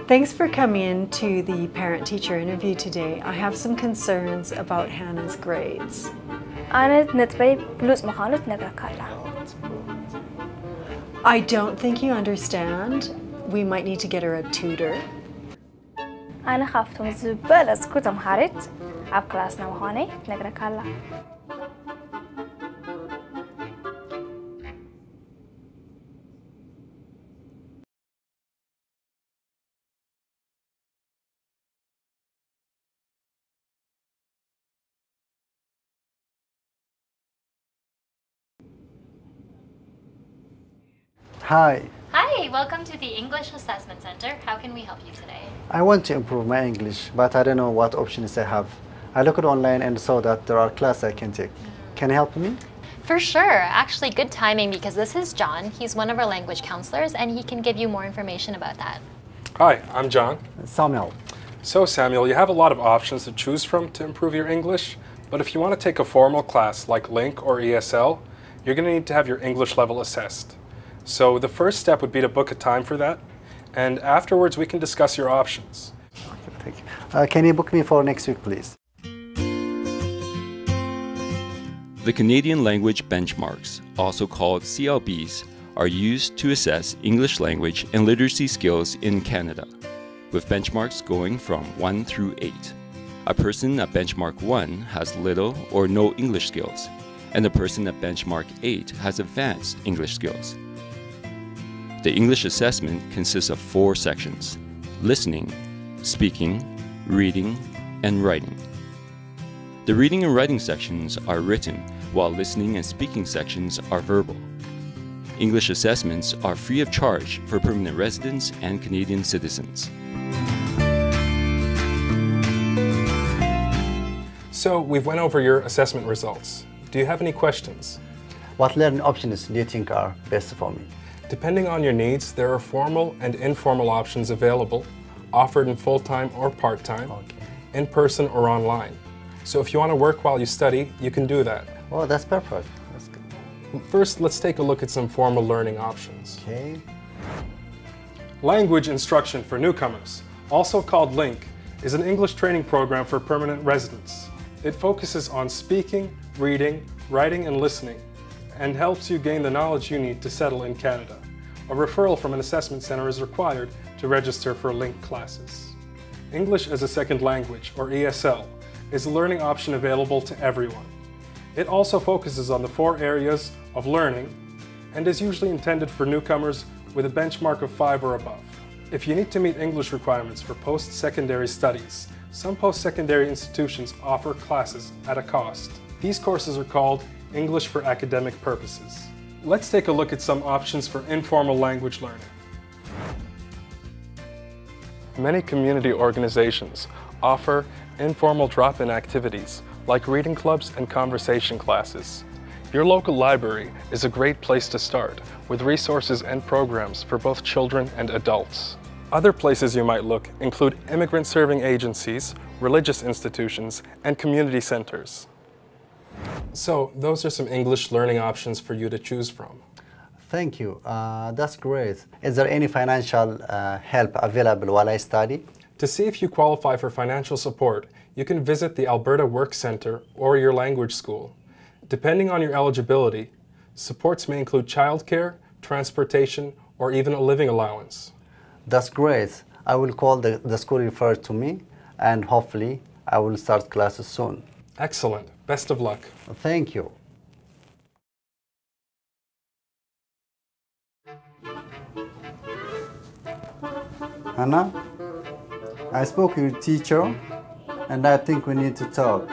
Thanks for coming in to the parent-teacher interview today. I have some concerns about Hannah's grades. I don't think you understand. We might need to get her a tutor. Hi. Hi, welcome to the English Assessment Center. How can we help you today? I want to improve my English, but I don't know what options I have. I looked online and saw that there are classes I can take. Can you help me? For sure. Actually, good timing because this is John. He's one of our language counselors and he can give you more information about that. Hi, I'm John. Samuel. So Samuel, you have a lot of options to choose from to improve your English, but if you want to take a formal class like LINC or ESL, you're going to need to have your English level assessed. So the first step would be to book a time for that, and afterwards we can discuss your options. Okay, thank you. Can you book me for next week, please? The Canadian Language Benchmarks, also called CLBs, are used to assess English language and literacy skills in Canada, with benchmarks going from 1 through 8. A person at benchmark 1 has little or no English skills, and the person at benchmark 8 has advanced English skills. The English assessment consists of 4 sections: listening, speaking, reading, and writing. The reading and writing sections are written, while listening and speaking sections are verbal. English assessments are free of charge for permanent residents and Canadian citizens. So we've went over your assessment results. Do you have any questions? What learning options do you think are best for me? Depending on your needs, there are formal and informal options available, offered in full-time or part-time, in person or online. So if you want to work while you study, you can do that. Oh, that's perfect. That's good. First, let's take a look at some formal learning options. Okay. Language instruction for newcomers, also called LINC, is an English training program for permanent residents. It focuses on speaking, reading, writing, and listening, and helps you gain the knowledge you need to settle in Canada. A referral from an assessment center is required to register for LINC classes. English as a Second Language, or ESL, is a learning option available to everyone. It also focuses on the 4 areas of learning and is usually intended for newcomers with a benchmark of 5 or above. If you need to meet English requirements for post-secondary studies, some post-secondary institutions offer classes at a cost. These courses are called English for academic purposes. Let's take a look at some options for informal language learning. Many community organizations offer informal drop-in activities like reading clubs and conversation classes. Your local library is a great place to start with resources and programs for both children and adults. Other places you might look include immigrant-serving agencies, religious institutions, and community centers. So, those are some English learning options for you to choose from. Thank you. That's great. Is there any financial help available while I study? To see if you qualify for financial support, you can visit the Alberta Work Centre or your language school. Depending on your eligibility, supports may include childcare, transportation, or even a living allowance. That's great. I will call the school referred to me, and hopefully I will start classes soon. Excellent. Best of luck. Thank you. Hannah, I spoke to your teacher, and I think we need to talk.